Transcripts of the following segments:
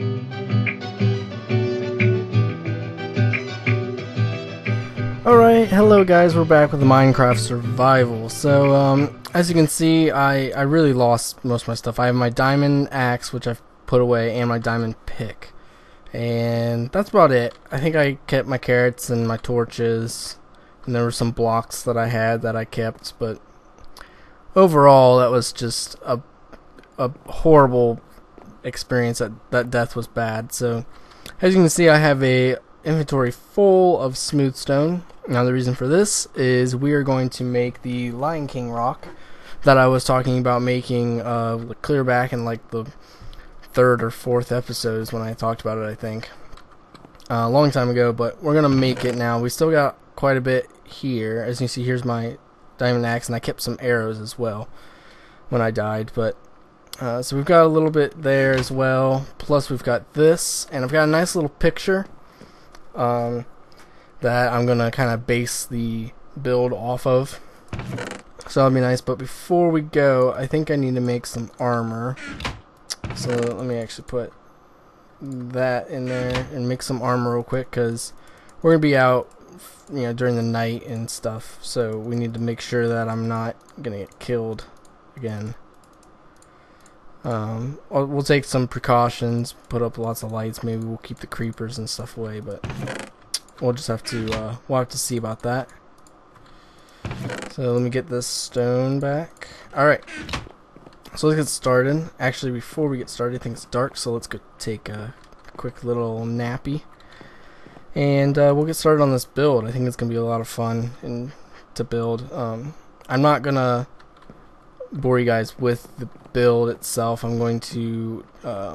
Alright, hello guys, we're back with Minecraft Survival. So, as you can see, I really lost most of my stuff. I have my diamond axe, which I've put away, and my diamond pick. And that's about it. I think I kept my carrots and my torches, and there were some blocks that I had that I kept, but overall, that was just a horrible experience. That death was bad. So, as you can see, I have a inventory full of smooth stone. Now the reason for this is we are going to make the Lion King rock that I was talking about making clear back in like the 3rd or 4th episodes when I talked about it, I think. A long time ago, but we're gonna make it now. We still got quite a bit here. As you can see, here's my diamond axe, and I kept some arrows as well when I died, but so we've got a little bit there as well, plus we've got this, and I've got a nice little picture that I'm gonna kind of base the build off of, so that'll be nice. But before we go, I think I need to make some armor, so let me actually put that in there and make some armor real quick, because we're gonna be out, you know, during the night and stuff, so we need to make sure that I'm not gonna get killed again. We'll take some precautions, put up lots of lights, maybe we'll keep the creepers and stuff away, but we'll just have to we'll have to see about that. So let me get this stone back. Alright, so let's get started. Actually, before we get started, I think it's dark, so let's go take a quick little nappy, and we'll get started on this build. I think it's gonna be a lot of fun to build. I'm not gonna bore you guys with the build itself. I'm going to what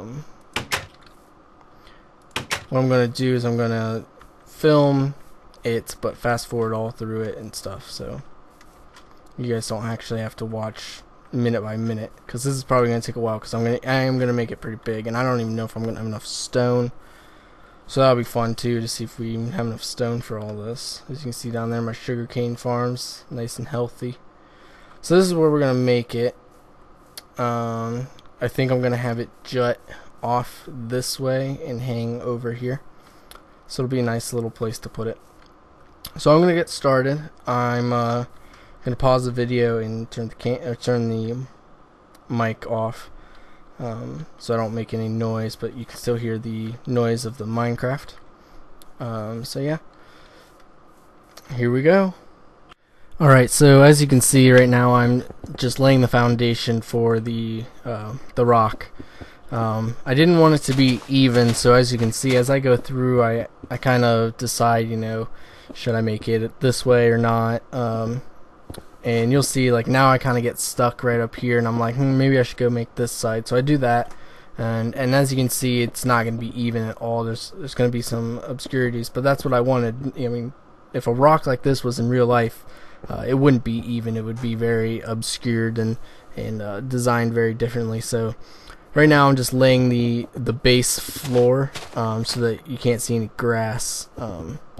I'm going to do is I'm going to film it, but fast forward all through it and stuff, so you guys don't actually have to watch minute by minute, because this is probably going to take a while, because I am going to make it pretty big, and I don't even know if I'm going to have enough stone, so that'll be fun too, to see if we even have enough stone for all this. As you can see down there, my sugarcane farms, nice and healthy. So this is where we're going to make it. I think I'm going to have it jut off this way and hang over here. So it'll be a nice little place to put it. So I'm going to get started. I'm going to pause the video and turn the mic off, so I don't make any noise, but you can still hear the noise of the Minecraft. So yeah, here we go. Alright, so as you can see right now, I'm just laying the foundation for the rock. I didn't want it to be even, so as you can see, as I go through, I kind of decide, you know, should I make it this way or not. And you'll see, like, now I kind of get stuck right up here, and I'm like, maybe I should go make this side. So I do that, and as you can see, it's not going to be even at all. There's going to be some obscurities, but that's what I wanted. I mean, if a rock like this was in real life, it wouldn't be even. It would be very obscured and designed very differently. So right now I'm just laying the base floor, so that you can't see any grass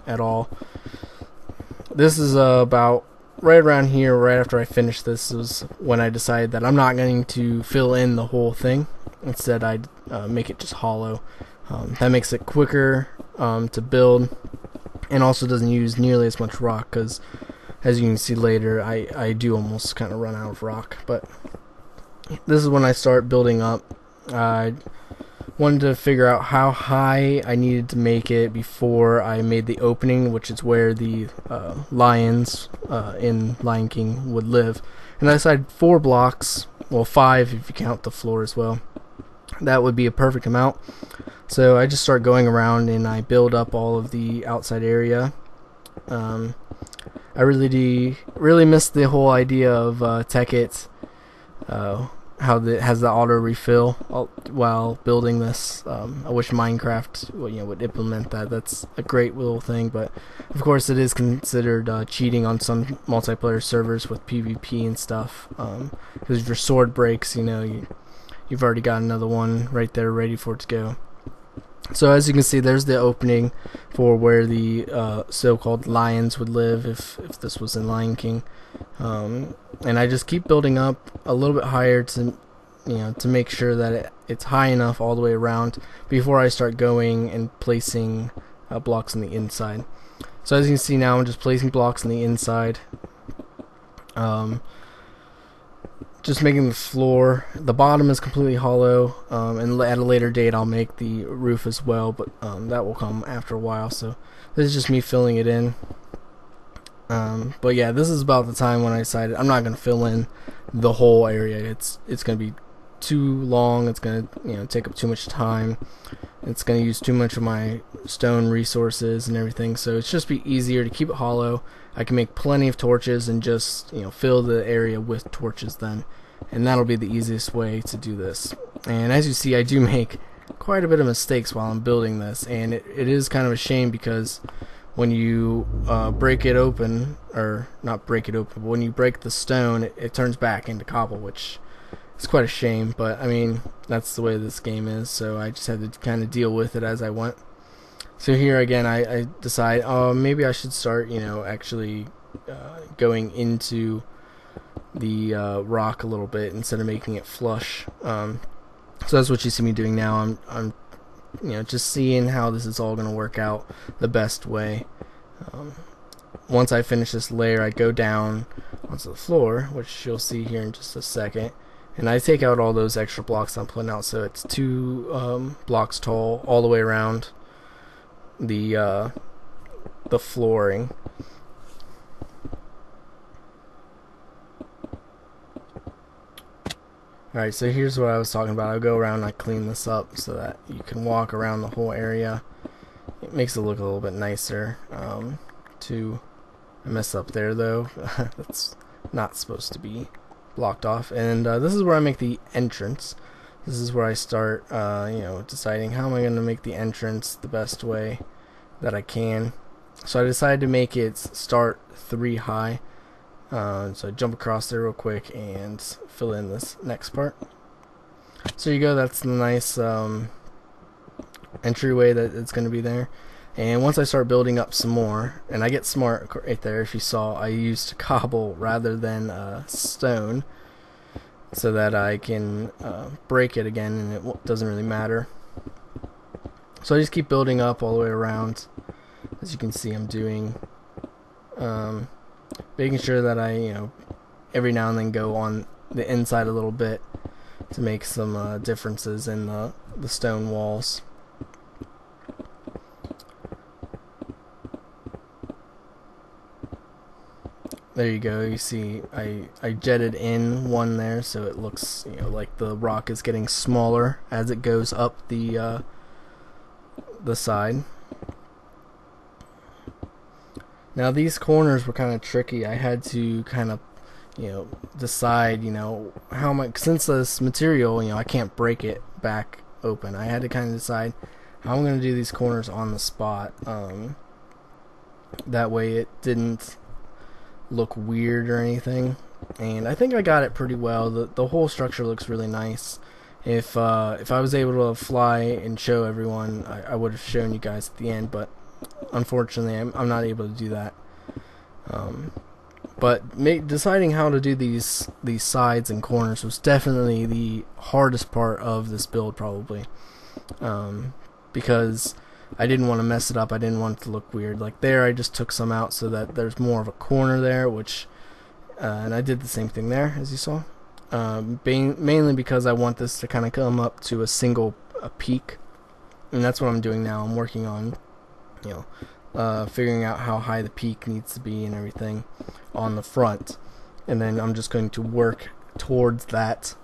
at all. This is about right around here. Right after I finish this is when I decided that I'm not going to fill in the whole thing. Instead, I'd make it just hollow. That makes it quicker to build, and also doesn't use nearly as much rock, because as you can see later, I do almost kind of run out of rock. But this is when I start building up. I wanted to figure out how high I needed to make it before I made the opening, which is where the lions in Lion King would live. And I decided 4 blocks, well 5 if you count the floor as well. That would be a perfect amount. So I just start going around and I build up all of the outside area. I really missed the whole idea of Tekkit, how it has the auto refill while building this. I wish Minecraft would implement that. That's a great little thing, but of course it is considered cheating on some multiplayer servers with PvP and stuff. Because if your sword breaks, you've already got another one right there ready for it to go. So as you can see, there's the opening for where the so-called lions would live if this was in Lion King. And I just keep building up a little bit higher to to make sure that it's high enough all the way around before I start going and placing blocks on the inside. So as you can see now, I'm just placing blocks on the inside. Just making the floor. The bottom is completely hollow, and at a later date I'll make the roof as well, but that will come after a while. So this is just me filling it in. But yeah, this is about the time when I decided I'm not going to fill in the whole area. It's going to be too long. It's going to take up too much time. It's going to use too much of my stone resources and everything. So it's just be easier to keep it hollow. I can make plenty of torches and just fill the area with torches then, and that'll be the easiest way to do this. And as you see, I do make quite a bit of mistakes while I'm building this, and it is kind of a shame because when you break it open, or not break it open, but when you break the stone, it turns back into cobble, which is quite a shame. But I mean, that's the way this game is, so I just had to kind of deal with it as I went. So here again, I decide, maybe I should start, actually going into the rock a little bit instead of making it flush. So that's what you see me doing now. I'm just seeing how this is all going to work out the best way. Once I finish this layer, I go down onto the floor, which you'll see here in just a second, and I take out all those extra blocks I'm putting out, so it's 2 blocks tall all the way around the flooring. Alright, so here's what I was talking about. I'll go around and I clean this up so that you can walk around the whole area. It makes it look a little bit nicer. I messed up there though. That's not supposed to be blocked off. And this is where I make the entrance. This is where I start deciding how am I going to make the entrance the best way that I can. So I decided to make it start 3 high. So I jump across there real quick and fill in this next part. So you go, that's the nice entryway that it's going to be there. And once I start building up some more, and I get smart right there, if you saw, I used cobble rather than stone, so that I can break it again and it doesn't really matter. So I just keep building up all the way around. As you can see, I'm doing making sure that I every now and then go on the inside a little bit to make some differences in the stone walls. There you go. You see I jetted in one there, so it looks like the rock is getting smaller as it goes up the side. Now these corners were kind of tricky. I had to kind of decide how much, since this material I can't break it back open, I had to kind of decide how I'm going to do these corners on the spot. That way it didn't look weird or anything, and I think I got it pretty well. The whole structure looks really nice. If I was able to fly and show everyone, I would have shown you guys at the end, but unfortunately I'm not able to do that. But deciding how to do these sides and corners was definitely the hardest part of this build, probably, because I didn't want to mess it up. I didn't want it to look weird. Like there, I just took some out so that there's more of a corner there, which and I did the same thing there, as you saw. Mainly because I want this to kind of come up to a single peak, and that's what I'm doing now. I'm working on figuring out how high the peak needs to be and everything on the front, and then I'm just going to work towards that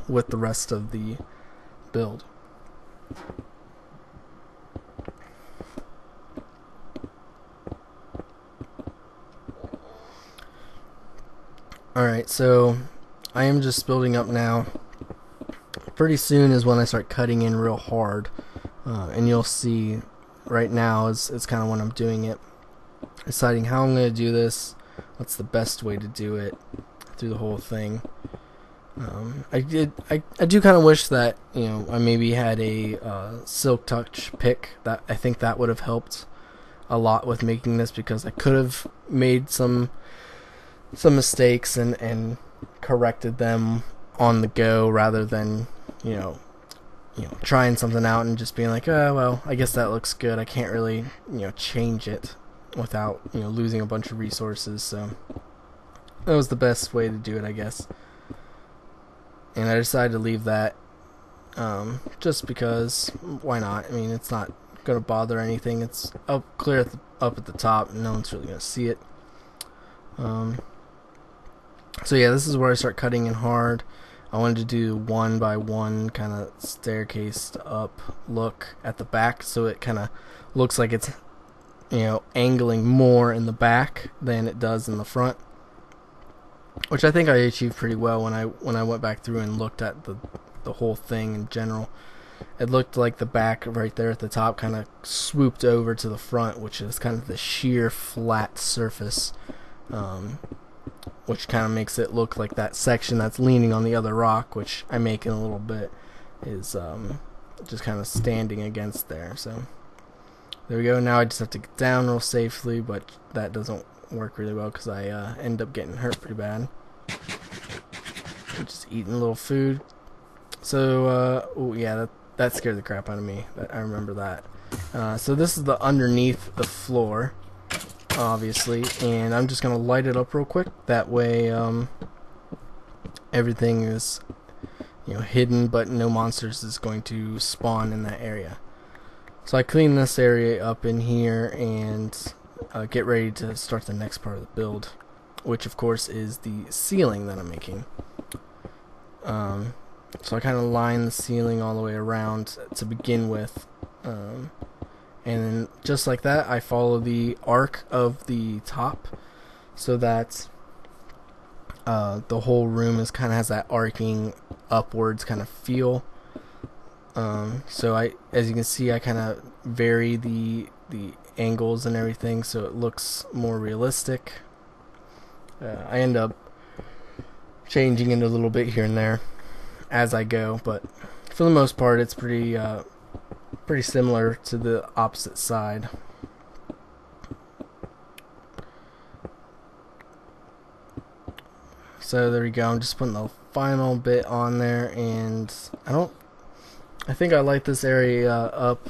with the rest of the build. Alright, so I am just building up now. Pretty soon is when I start cutting in real hard, and you'll see right now it's kind of when I'm doing it, deciding how I'm going to do this, what's the best way to do it through the whole thing. I do kind of wish that I maybe had a silk touch pick. That I think that would have helped a lot with making this, because I could have made some mistakes and corrected them on the go rather than you know trying something out and just being like, oh well, I guess that looks good. I can't really change it without losing a bunch of resources. So that was the best way to do it, I guess. And I decided to leave that just because why not? I mean, it's not gonna bother anything. It's up clear up at the top, and no one's really gonna see it. So yeah, this is where I start cutting in hard. I wanted to do one by one kind of staircase up look at the back, so it kind of looks like it's angling more in the back than it does in the front, which I think I achieved pretty well when I went back through and looked at the whole thing in general. It looked like the back right there at the top kind of swooped over to the front, which is kind of the sheer flat surface, which kind of makes it look like that section that's leaning on the other rock, which I make in a little bit, is just kind of standing against there. So there we go. Now I just have to get down real safely, but that doesn't work really well because I end up getting hurt pretty bad. Just eating a little food. So oh yeah, that scared the crap out of me. I remember that. So this is the underneath the floor, obviously, and I'm just gonna light it up real quick. That way everything is hidden, but no monsters is going to spawn in that area. So I clean this area up in here and get ready to start the next part of the build, which of course is the ceiling that I'm making. So I kind of line the ceiling all the way around to begin with, and then just like that I follow the arc of the top so that the whole room is kind of has that arcing upwards kind of feel. So as you can see, I kind of vary the angles and everything so it looks more realistic. I end up changing it a little bit here and there as I go, but for the most part it's pretty similar to the opposite side. So there we go. I'm just putting the final bit on there, and I think I light this area up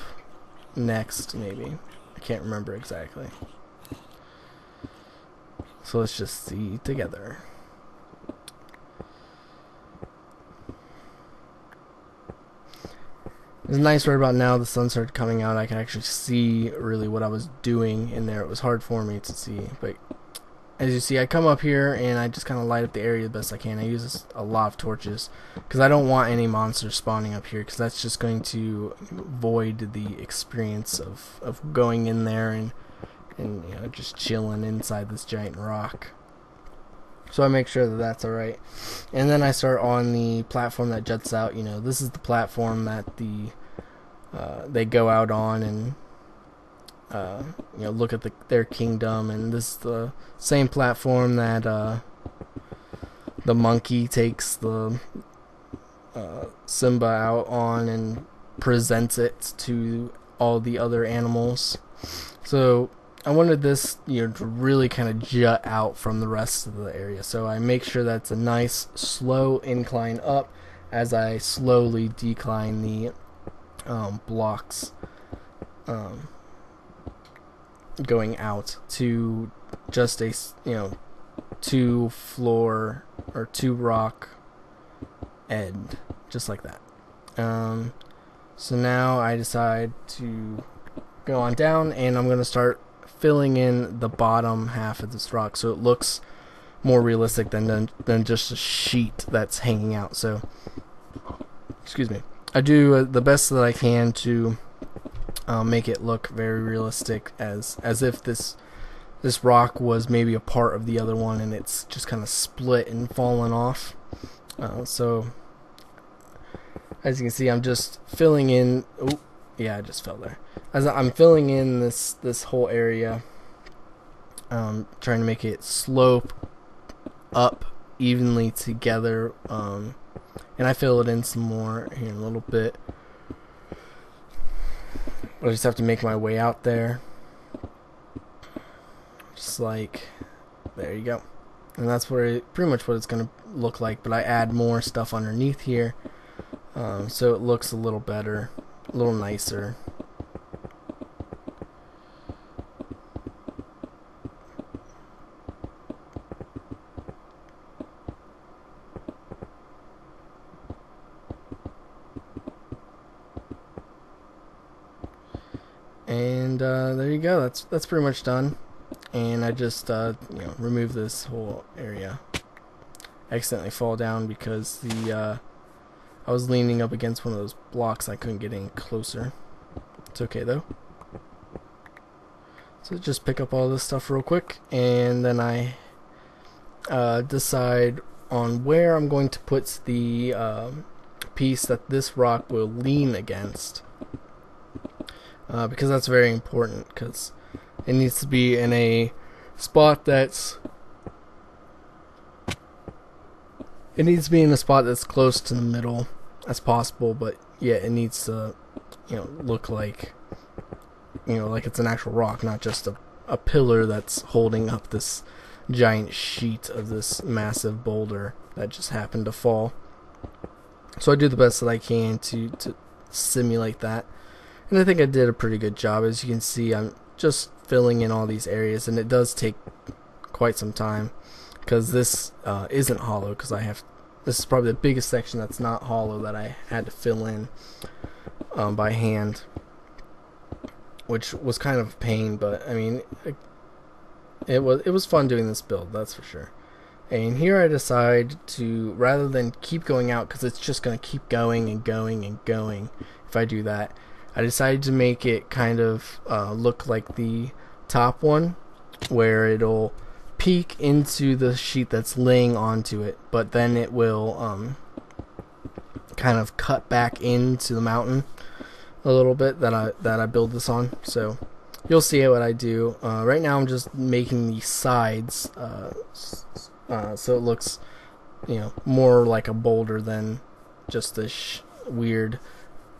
next, maybe. I can't remember exactly. So let's just see together. It's nice right about now. The sun started coming out. I can actually see really what I was doing in there. It was hard for me to see, but as you see, I come up here and I just kind of light up the area the best I can. I use a lot of torches because I don't want any monsters spawning up here, because that's just going to void the experience of going in there and just chilling inside this giant rock. So I make sure that that's alright. And then I start on the platform that juts out. This is the platform that they go out on and look at their kingdom. And this is the same platform that the monkey takes the Simba out on and presents it to all the other animals. So I wanted this to really kind of jut out from the rest of the area, so I make sure that's a nice slow incline up as I slowly decline the blocks going out to just a 2 floor or 2 rock end, just like that. So now I decide to go on down, and I'm gonna start filling in the bottom half of this rock so it looks more realistic than just a sheet that's hanging out. So, excuse me, I do the best that I can to make it look very realistic, as if this rock was maybe a part of the other one and it's just kind of split and fallen off. So as you can see, I'm just filling in. Oh, yeah, I just fell there. As I'm filling in this whole area, trying to make it slope up evenly together, and I fill it in some more here in a little bit. I just have to make my way out there, just like there you go. and that's pretty much what it's going to look like, but I add more stuff underneath here, so it looks a little better, a little nicer. And there you go. That's pretty much done. And I just remove this whole area. I accidentally fall down because I was leaning up against one of those blocks. I couldn't get any closer. It's okay though. So just pick up all this stuff real quick, and then I decide on where I'm going to put the piece that this rock will lean against. Because that's very important, because it needs to be in a spot that's close to the middle as possible, but yeah, it needs to look like like it's an actual rock, not just a pillar that's holding up this giant sheet of this massive boulder that just happened to fall. So I do the best that I can to simulate that. And I think I did a pretty good job. As you can see, I'm just filling in all these areas, and it does take quite some time because this isn't hollow, because this is probably the biggest section that's not hollow that I had to fill in by hand, which was kind of a pain, but I mean it was fun doing this build, that's for sure. And here I decide to, rather than keep going out, because it's just going to keep going and going and going if I do that, I decided to make it kind of look like the top one, where it'll peek into the sheet that's laying onto it, but then it will kind of cut back into the mountain a little bit that I build this on. So you'll see what I do. Right now I'm just making the sides so it looks more like a boulder than just this weird,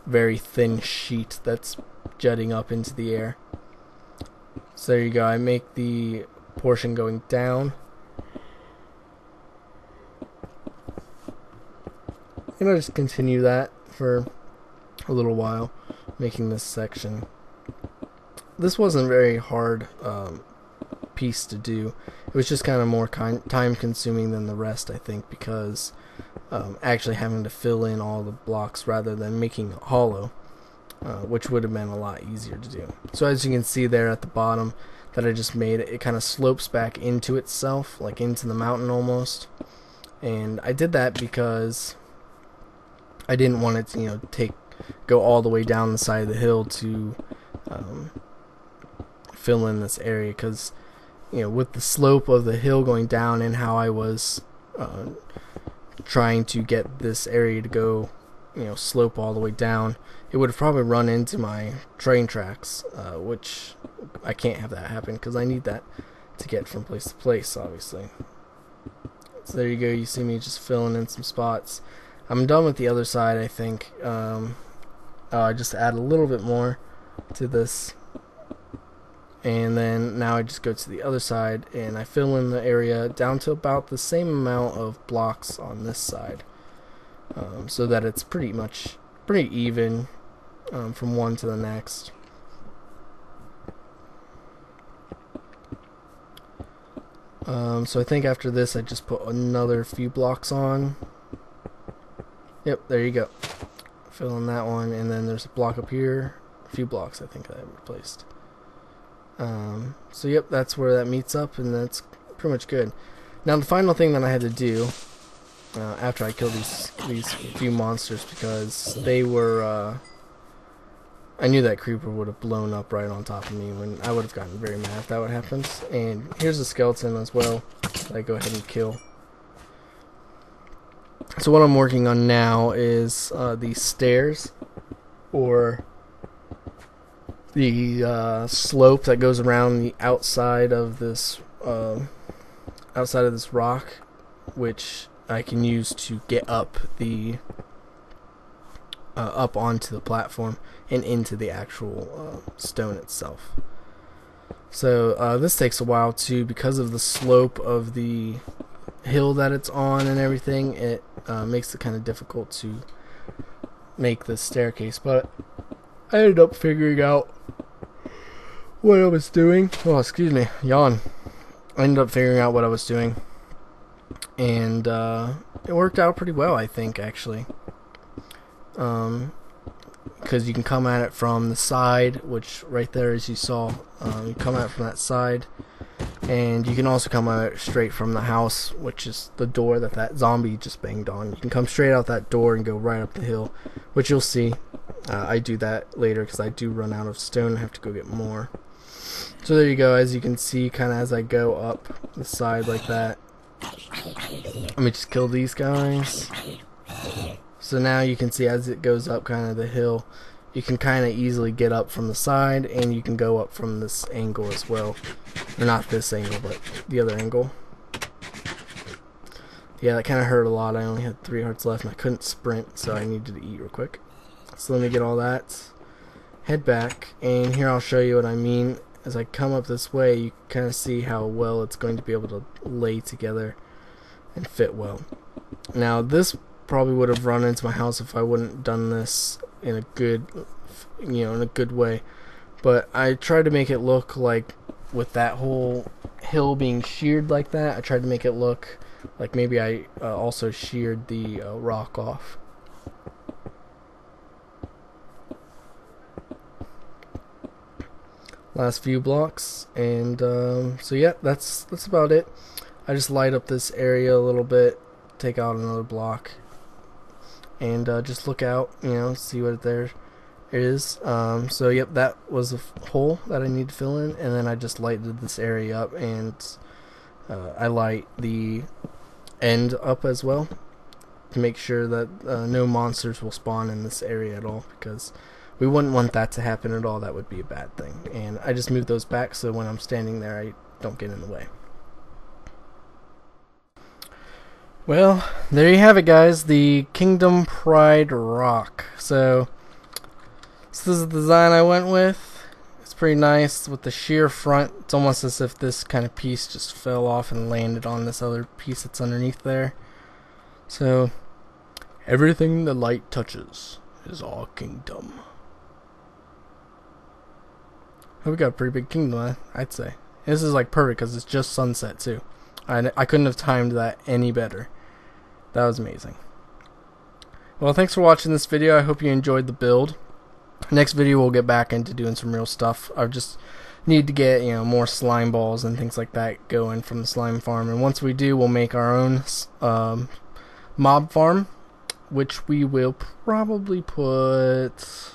very thin sheet that's jutting up into the air. So there you go. I make the portion going down, and I'll just continue that for a little while, making this section. This wasn't a very hard piece to do. It was just kind of more time consuming than the rest, I think, because actually having to fill in all the blocks rather than making it hollow, which would have been a lot easier to do. So as you can see there at the bottom that I just made, it kind of slopes back into itself, like into the mountain almost. And I did that because I didn't want it to go all the way down the side of the hill to fill in this area, because with the slope of the hill going down and how I was trying to get this area to go slope all the way down, it would have probably run into my train tracks, which I can't have that happen because I need that to get from place to place, obviously. So there you go. You see me just filling in some spots. I'm done with the other side, I think. I just add a little bit more to this, and then now I just go to the other side and I fill in the area down to about the same amount of blocks on this side, so that it's pretty even from one to the next. So I think after this I just put another few blocks on. Yep, there you go. Fill in that one, and then there's a block up here, a few blocks I think that I replaced. So yep, that's where that meets up, and that's pretty much good. Now the final thing that I had to do after I killed these few monsters, because they were I knew that creeper would have blown up right on top of me, when I would have gotten very mad if that would happen. And here's a skeleton as well that I go ahead and kill. So what I'm working on now is these stairs, or the slope that goes around the outside of this rock, which I can use to get up onto the platform and into the actual stone itself. So this takes a while too, because of the slope of the hill that it's on and everything. It makes it kind of difficult to make this staircase, but I ended up figuring out what I was doing. Oh, excuse me, yawn. I ended up figuring out what I was doing, and it worked out pretty well, I think, actually. Because you can come at it from the side, which right there, as you saw, you come at it from that side, and you can also come at it straight from the house, which is the door that zombie just banged on. You can come straight out that door and go right up the hill, which you'll see. I do that later because I do run out of stone. I have to go get more. So there you go. As you can see, kind of as I go up the side like that. Let me just kill these guys. So now you can see as it goes up kind of the hill, you can kind of easily get up from the side, and you can go up from this angle as well. Or not this angle, but the other angle. Yeah, that kind of hurt a lot. I only had 3 hearts left and I couldn't sprint, so I needed to eat real quick. So let me get all that. Head back, and here I'll show you what I mean. As I come up this way, you kind of see how well it's going to be able to lay together and fit well. Now this probably would have run into my house if I wouldn't done this in a good, in a good way. But I tried to make it look like, with that whole hill being sheared like that, I tried to make it look like maybe I also sheared the rock off. Last few blocks, and so yeah, that's about it. I just light up this area a little bit, take out another block, and just look out, see what there is. So yep, that was a hole that I need to fill in, and then I just lighted this area up, and I light the end up as well to make sure that no monsters will spawn in this area at all, because we wouldn't want that to happen at all. That would be a bad thing. And I just moved those back so when I'm standing there I don't get in the way. Well, there you have it, guys, the Kingdom Pride rock. So this is the design I went with. It's pretty nice with the sheer front. It's almost as if this kind of piece just fell off and landed on this other piece that's underneath there. So everything the light touches is our kingdom. We got a pretty big kingdom, I'd say. This is like perfect because it's just sunset too. I couldn't have timed that any better. That was amazing. Well, thanks for watching this video. I hope you enjoyed the build. Next video we'll get back into doing some real stuff. I just need to get more slime balls and things like that going from the slime farm. And once we do, we'll make our own mob farm, which we will probably put.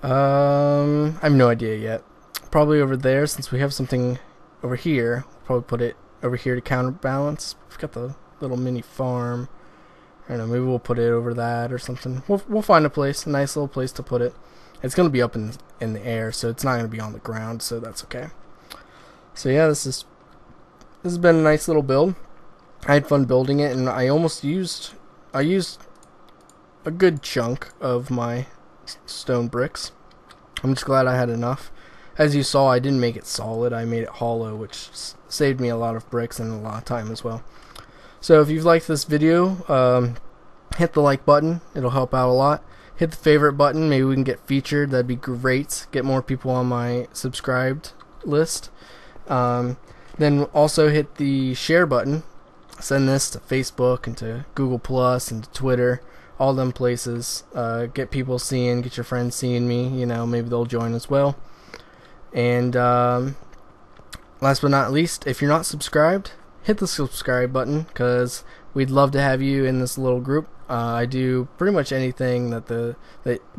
I have no idea yet. Probably over there, since we have something over here. We'll probably put it over here to counterbalance. We've got the little mini farm. I don't know, maybe we'll put it over that or something. We'll find a place, a nice little place to put it. It's gonna be up in the air, so it's not gonna be on the ground, so that's okay. So yeah, this has been a nice little build. I had fun building it, and I used a good chunk of my stone bricks. I'm just glad I had enough. As you saw, I didn't make it solid. I made it hollow, which saved me a lot of bricks and a lot of time as well. So if you've liked this video, hit the like button. It'll help out a lot. Hit the favorite button. Maybe we can get featured. That'd be great. Get more people on my subscribed list. Then also hit the share button. Send this to Facebook and to Google Plus and to Twitter. All them places. Get people seeing, get your friends seeing me, maybe they'll join as well. And last but not least, if you're not subscribed, hit the subscribe button, because we'd love to have you in this little group. I do pretty much anything that the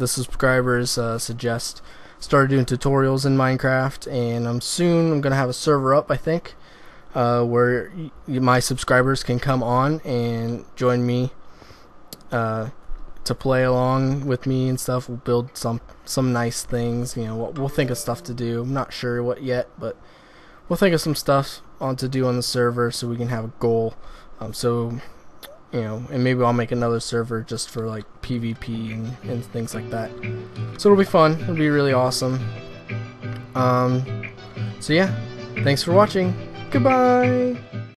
subscribers suggest. Started doing tutorials in Minecraft, and I'm gonna have a server up, I think, where my subscribers can come on and join me to play along with me and stuff. We'll build some nice things. We'll think of stuff to do. I'm not sure what yet, but we'll think of some stuff to do on the server so we can have a goal. And maybe I'll make another server just for like PvP and things like that. So it'll be fun. It'll be really awesome. So yeah, thanks for watching. Goodbye.